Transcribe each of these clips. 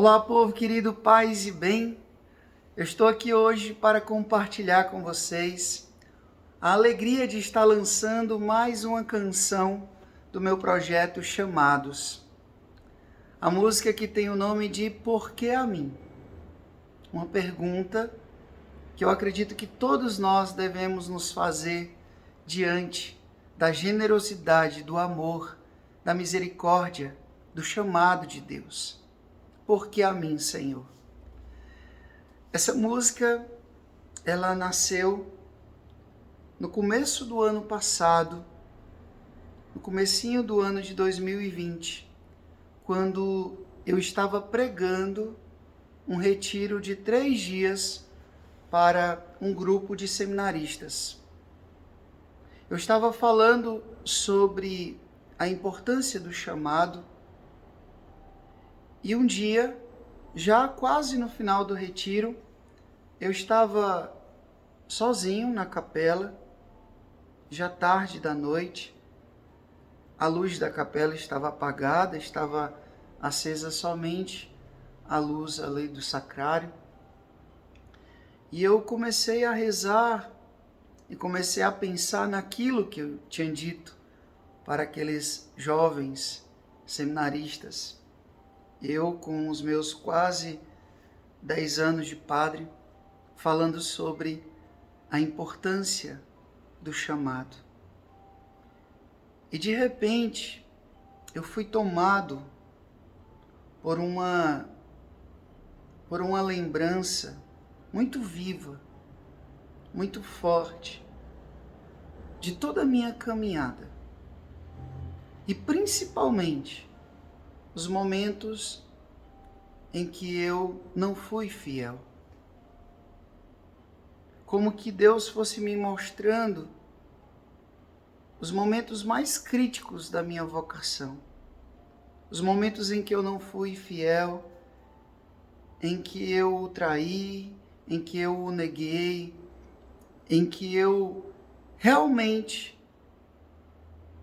Olá, povo querido, paz e bem. Eu estou aqui hoje para compartilhar com vocês a alegria de estar lançando mais uma canção do meu projeto Chamados. A música que tem o nome de Por que a mim? Uma pergunta que eu acredito que todos nós devemos nos fazer diante da generosidade, do amor, da misericórdia, do chamado de Deus. Por que a mim, Senhor? Essa música, ela nasceu no começo do ano passado, no comecinho do ano de 2020, quando eu estava pregando um retiro de 3 dias para um grupo de seminaristas. Eu estava falando sobre a importância do chamado e um dia, já quase no final do retiro, eu estava sozinho na capela, já tarde da noite. A luz da capela estava apagada, estava acesa somente a luz ali do sacrário. E eu comecei a rezar e comecei a pensar naquilo que eu tinha dito para aqueles jovens seminaristas. Eu, com os meus quase 10 anos de padre, falando sobre a importância do chamado. E de repente, eu fui tomado por uma lembrança muito viva, muito forte, de toda a minha caminhada. E principalmente, os momentos em que eu não fui fiel. Como que Deus fosse me mostrando os momentos mais críticos da minha vocação. Os momentos em que eu não fui fiel, em que eu o traí, em que eu o neguei, em que eu realmente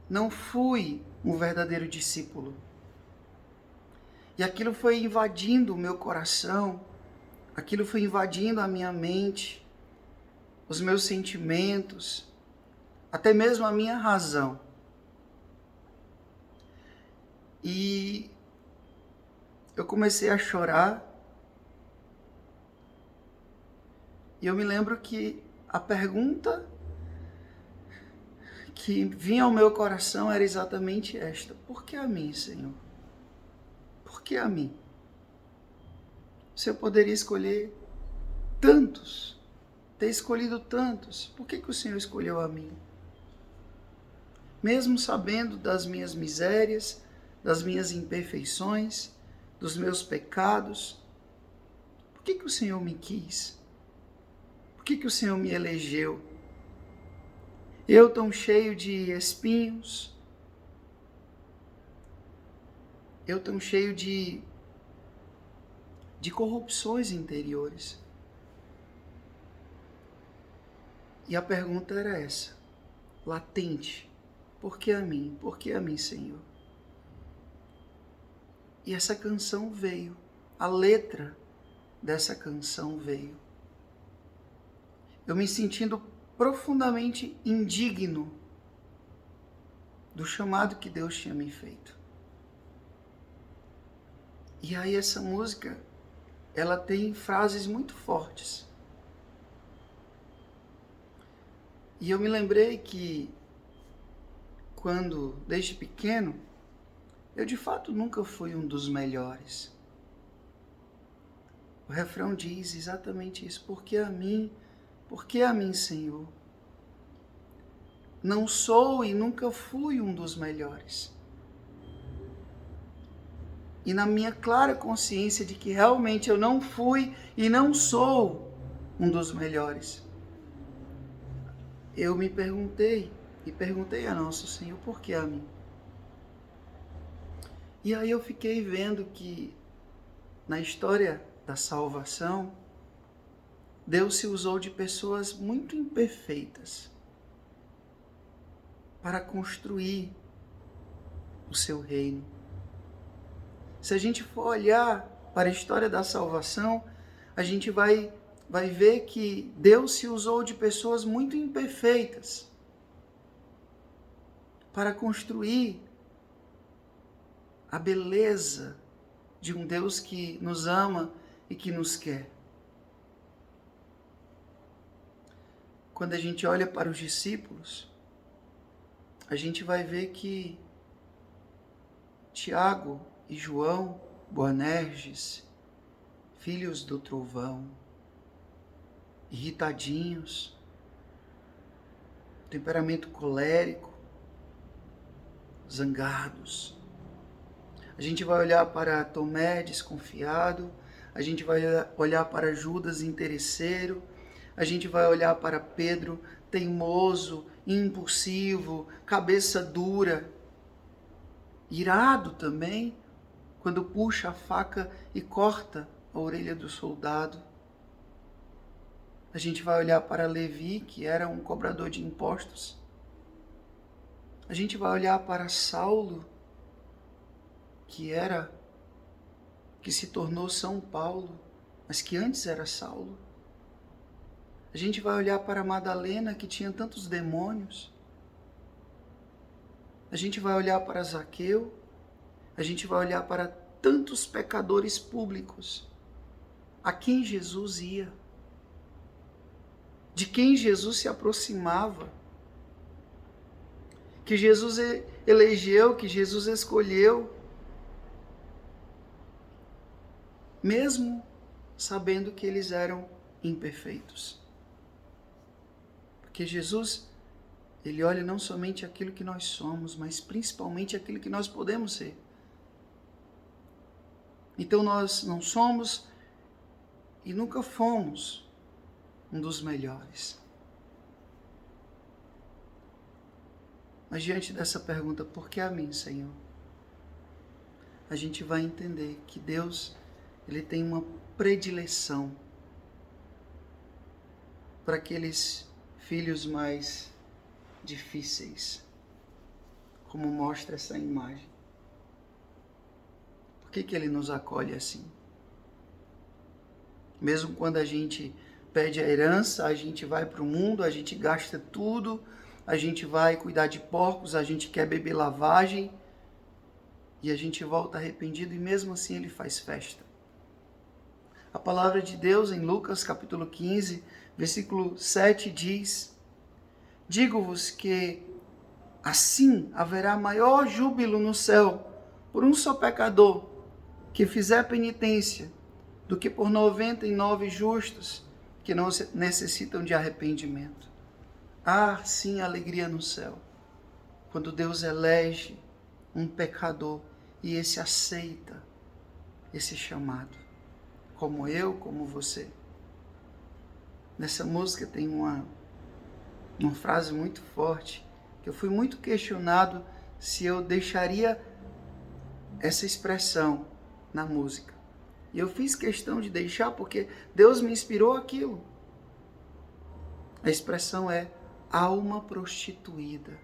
não fui um verdadeiro discípulo. E aquilo foi invadindo o meu coração, aquilo foi invadindo a minha mente, os meus sentimentos, até mesmo a minha razão. E eu comecei a chorar. E eu me lembro que a pergunta que vinha ao meu coração era exatamente esta: por que a mim, Senhor? Por que a mim? Você poderia escolher tantos, ter escolhido tantos. Por que o Senhor escolheu a mim? Mesmo sabendo das minhas misérias, das minhas imperfeições, dos meus pecados, por que o Senhor me quis? Por que o Senhor me elegeu? Eu tão cheio de espinhos, eu tão cheio de corrupções interiores. E a pergunta era essa, latente: por que a mim? Por que a mim, Senhor? E essa canção veio, a letra dessa canção veio. Eu me sentindo profundamente indigno do chamado que Deus tinha me feito. E aí essa música, ela tem frases muito fortes. E eu me lembrei que quando, desde pequeno, eu de fato nunca fui um dos melhores. O refrão diz exatamente isso: por que a mim, Senhor? Não sou e nunca fui um dos melhores. E na minha clara consciência de que realmente eu não fui e não sou um dos melhores, eu me perguntei, e perguntei a Nosso Senhor: por que a mim? E aí eu fiquei vendo que na história da salvação, Deus se usou de pessoas muito imperfeitas para construir o seu reino. Se a gente for olhar para a história da salvação, a gente vai ver que Deus se usou de pessoas muito imperfeitas para construir a beleza de um Deus que nos ama e que nos quer. Quando a gente olha para os discípulos, a gente vai ver que Tiago e João, Boanerges, filhos do trovão, irritadinhos, temperamento colérico, zangados. A gente vai olhar para Tomé desconfiado, a gente vai olhar para Judas interesseiro, a gente vai olhar para Pedro teimoso, impulsivo, cabeça dura, irado também, quando puxa a faca e corta a orelha do soldado. A gente vai olhar para Levi, que era um cobrador de impostos. A gente vai olhar para Saulo, que se tornou São Paulo, mas que antes era Saulo. A gente vai olhar para Madalena, que tinha tantos demônios. A gente vai olhar para Zaqueu. A gente vai olhar para tantos pecadores públicos. A quem Jesus ia. De quem Jesus se aproximava. Que Jesus elegeu, que Jesus escolheu. Mesmo sabendo que eles eram imperfeitos. Porque Jesus, ele olha não somente aquilo que nós somos, mas principalmente aquilo que nós podemos ser. Então nós não somos e nunca fomos um dos melhores. Mas diante dessa pergunta, por que a mim, Senhor? A gente vai entender que Deus, ele tem uma predileção para aqueles filhos mais difíceis, como mostra essa imagem. Por que ele nos acolhe assim? Mesmo quando a gente pede a herança, a gente vai para o mundo, a gente gasta tudo, a gente vai cuidar de porcos, a gente quer beber lavagem, e a gente volta arrependido e mesmo assim ele faz festa. A palavra de Deus em Lucas capítulo 15, versículo 7 diz: digo-vos que assim haverá maior júbilo no céu por um só pecador que fizer penitência do que por 99 justos que não necessitam de arrependimento. Há sim alegria no céu quando Deus elege um pecador e esse aceita esse chamado, como eu, como você. Nessa música tem uma frase muito forte, que eu fui muito questionado se eu deixaria essa expressão na música. E eu fiz questão de deixar porque Deus me inspirou aquilo. A expressão é alma prostituída.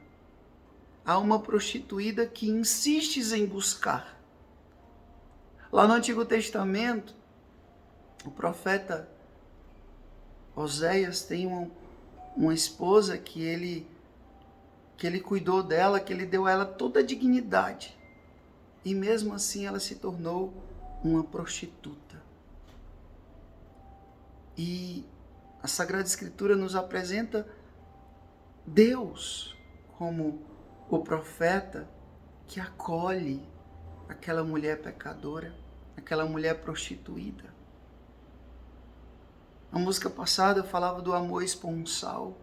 Alma prostituída que insistes em buscar. Lá no Antigo Testamento, o profeta Oséias tem uma esposa que ele cuidou dela, que ele deu a ela toda a dignidade. E mesmo assim ela se tornou uma prostituta. E a Sagrada Escritura nos apresenta Deus como o profeta que acolhe aquela mulher pecadora, aquela mulher prostituída. A música passada falava do amor esponsal.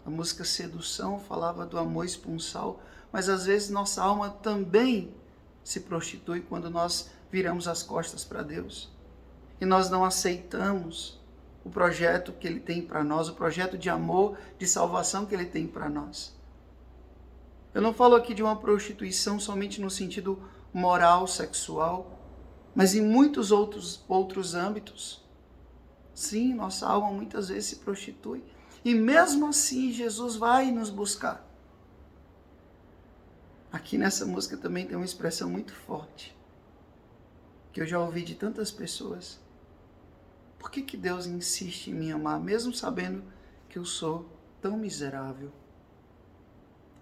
A música Sedução falava do amor esponsal. Mas às vezes nossa alma também se prostitui quando nós viramos as costas para Deus. E nós não aceitamos o projeto que Ele tem para nós, o projeto de amor, de salvação que Ele tem para nós. Eu não falo aqui de uma prostituição somente no sentido moral, sexual, mas em muitos outros âmbitos. Sim, nossa alma muitas vezes se prostitui. E mesmo assim, Jesus vai nos buscar. Aqui nessa música também tem uma expressão muito forte. que eu já ouvi de tantas pessoas. Por que Deus insiste em me amar, mesmo sabendo que eu sou tão miserável?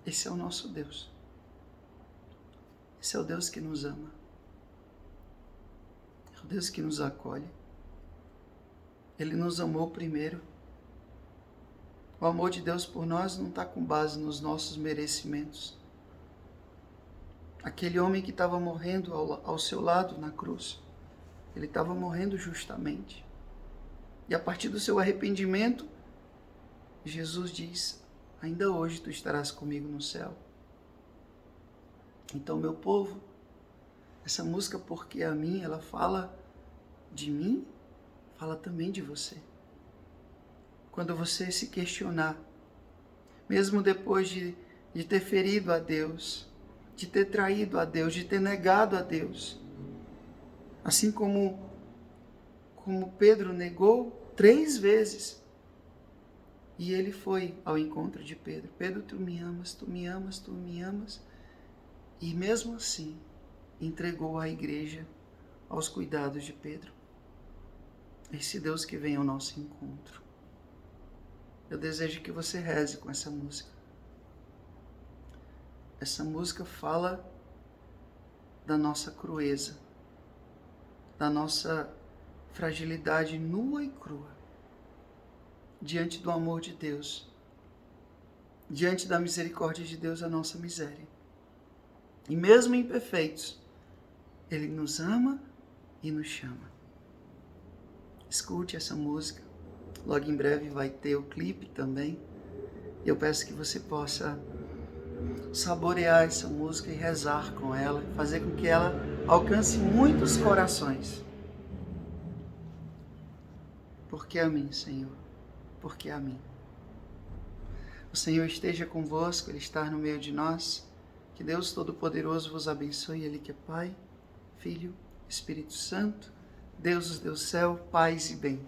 Esse é o nosso Deus. Esse é o Deus que nos ama. É o Deus que nos acolhe. Ele nos amou primeiro. O amor de Deus por nós não está com base nos nossos merecimentos. Aquele homem que estava morrendo ao seu lado na cruz, ele estava morrendo justamente. E a partir do seu arrependimento, Jesus diz: ainda hoje tu estarás comigo no céu. Então, meu povo, essa música Porque a Mim, ela fala de mim, fala também de você. Quando você se questionar, mesmo depois de ter ferido a Deus, de ter traído a Deus, de ter negado a Deus, assim como Pedro negou 3 vezes, e ele foi ao encontro de Pedro. Pedro, tu me amas, tu me amas, tu me amas. E mesmo assim, entregou a igreja aos cuidados de Pedro. Esse Deus que vem ao nosso encontro. Eu desejo que você reze com essa música. Essa música fala da nossa crueza, da nossa fragilidade nua e crua, diante do amor de Deus, diante da misericórdia de Deus, a nossa miséria. E mesmo imperfeitos, Ele nos ama e nos chama. Escute essa música. Logo em breve vai ter o clipe também. Eu peço que você possa saborear essa música e rezar com ela, fazer com que ela alcance muitos corações. Porque a mim, Senhor, porque a mim. O Senhor esteja convosco, Ele está no meio de nós. Que Deus Todo-Poderoso vos abençoe, Ele que é Pai, Filho, Espírito Santo, Deus do céu, paz e bem.